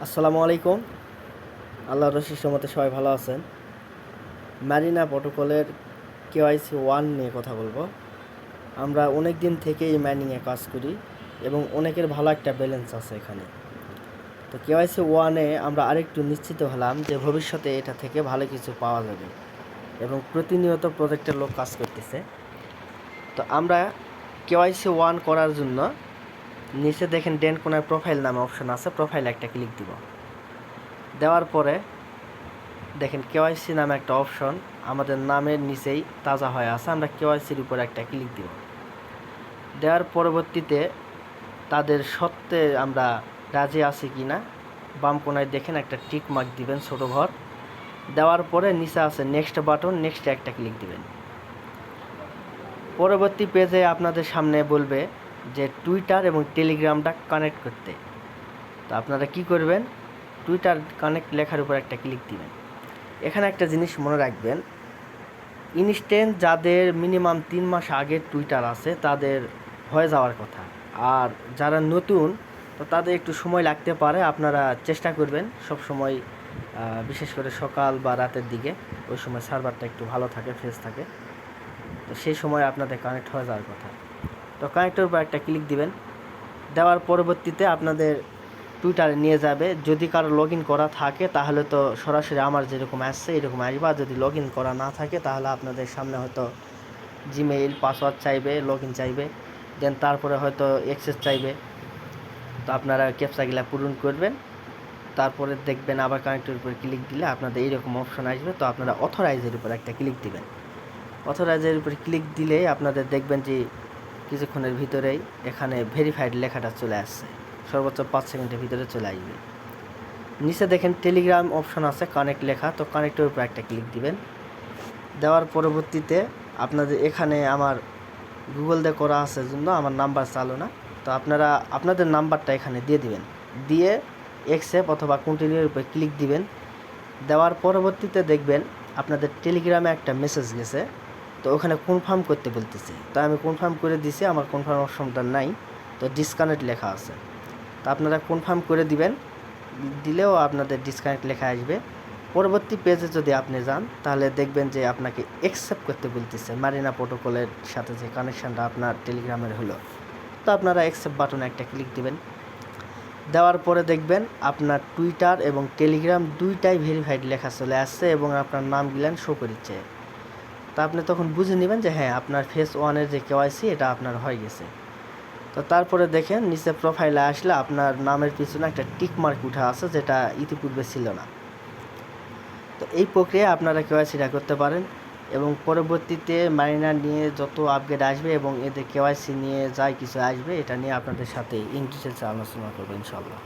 আসসালামু আলাইকুম। আল্লাহর রশিদ মতে সবাই ভালো আছেন। ম্যারিনা প্রোটোকলের কেওয়াইসি 1 নিয়ে কথা বলবো। আমরা অনেক দিন থেকেই মাইনিংয়ে কাজ করি এবং অনেকের ভালো একটা ব্যালেন্স আছে এখানে। তো কেওয়াইসি 1-এ আমরা আরেকটু নিশ্চিত হলাম যে ভবিষ্যতে এটা থেকে ভালো কিছু পাওয়া যাবে এবং প্রতিনিয়ত প্রজেক্টের লোক কাজ করতেছে। তো আমরা কেওয়াইসি 1 করার জন্য নিচে দেখেন ডেন কোনার প্রোফাইল নামে অপশন আছে, প্রোফাইলে একটা ক্লিক দিব। দেওয়ার পরে দেখেন কেওয়াইসি নামে একটা অপশন আমাদের নামের নিচেই তাজা হয়ে আছে, আমরা কেওয়াইসির উপর একটা ক্লিক দিব। দেওয়ার পরবর্তীতে তাদের সত্ত্বে আমরা রাজি আছি কি না বাম কোনায় দেখেন একটা টিক মার্ক দিবেন ছোটো ঘর। দেওয়ার পরে নিচে আছে নেক্সট বাটন, নেক্সটে একটা ক্লিক দিবেন। পরবর্তী পেজে আপনাদের সামনে বলবে যে টুইটার এবং টেলিগ্রামটা কানেক্ট করতে। তো আপনারা কি করবেন, টুইটার কানেক্ট লেখার উপর একটা ক্লিক দিবেন। এখানে একটা জিনিস মনে রাখবেন, ইনস্ট্যান্ট যাদের মিনিমাম 3 মাস আগে টুইটার আছে তাদের হয়ে যাওয়ার কথা, আর যারা নতুন তো তাদের একটু সময় লাগতে পারে। আপনারা চেষ্টা করবেন সব সময়, বিশেষ করে সকাল বা রাতের দিকে, ওই সময় সার্ভারটা একটু ভালো থাকে, ফ্রেশ থাকে। তো সেই সময় আপনাদের কানেক্ট হয়ে যাওয়ার কথা। তো কানেক্টের উপর একটা ক্লিক দিবেন। দেওয়ার পরবর্তীতে আপনাদের টুইটারে নিয়ে যাবে। যদি কারো লগ ইন করা থাকে তাহলে তো সরাসরি আমার যেরকম আসছে এরকম আসবে, আর যদি লগ ইন করা না থাকে তাহলে আপনাদের সামনে হয়তো জিমেইল পাসওয়ার্ড চাইবে, লগ ইন চাইবে, দেন তারপরে হয়তো অ্যাক্সেস চাইবে। তো আপনারা ক্যাপচাগুলা পূরণ করবেন, তারপরে দেখবেন আবার কানেক্টের উপর ক্লিক দিলে আপনাদের এইরকম অপশন আসবে। তো আপনারা অথরাইজের উপর একটা ক্লিক দিবেন। অথরাইজের উপর ক্লিক দিলেই আপনাদের দেখবেন যে কিছুক্ষণের ভিতরেই এখানে ভেরিফাইড লেখাটা চলে আসছে, সর্বোচ্চ 5 সেকেন্ডের ভিতরে চলে আসবে। নিচে দেখেন টেলিগ্রাম অপশন আছে, কানেক্ট লেখা, তো কানেক্টের উপর একটা ক্লিক দিবেন। দেওয়ার পরবর্তীতে আপনাদের এখানে আমার গুগল দিয়ে করা আছে জন্য আমার নাম্বার চালু না, তো আপনারা আপনাদের নাম্বারটা এখানে দিয়ে দিবেন। দিয়ে অ্যাকসেপ্ট অথবা কন্টিনিউর উপর ক্লিক দিবেন। দেওয়ার পরবর্তীতে দেখবেন আপনাদের টেলিগ্রামে একটা মেসেজ গেছে, তো ওখানে কনফার্ম করতে বলতেছে। তো আমি কনফার্ম করে দিছি, আমার কনফার্ম অপশনটা নাই, তো ডিসকানেক্ট লেখা আছে। তো আপনারা কনফার্ম করে দিবেন, দিলেও আপনাদের ডিসকানেক্ট লেখা আসবে। পরবর্তী পেজে যদি আপনি যান তাহলে দেখবেন যে আপনাকে অ্যাকসেপ্ট করতে বলতেছে ম্যারিনা প্রোটোকলের সাথে যে কানেকশানটা আপনার টেলিগ্রামের হলো। তো আপনারা অ্যাকসেপ্ট বাটনে একটা ক্লিক দিবেন। দেওয়ার পরে দেখবেন আপনার টুইটার এবং টেলিগ্রাম দুইটাই ভেরিফাইড লেখা চলে আসছে এবং আপনার নাম গিলান শো করছে। তা আপনি তখন বুঝে নেবেন যে হ্যাঁ, আপনার ফেস 1-এর যে কেওয়াইসি এটা আপনার হয়ে গেছে। তো তারপরে দেখেন নিচে প্রোফাইলে আসলে আপনার নামের পিছনে একটা টিক মার্ক উঠা আছে, যেটা ইতিপূর্বে ছিল না। তো এই প্রক্রিয়া আপনারা কেওয়াইসিটা করতে পারেন এবং পরবর্তীতে মাইনার নিয়ে যত আপগ্রেড আসবে এবং এদের কেওয়াইসি নিয়ে যাই কিছু আসবে, এটা নিয়ে আপনাদের সাথে ইন ডিটেলসে আলোচনা করবো ইনশাআল্লাহ।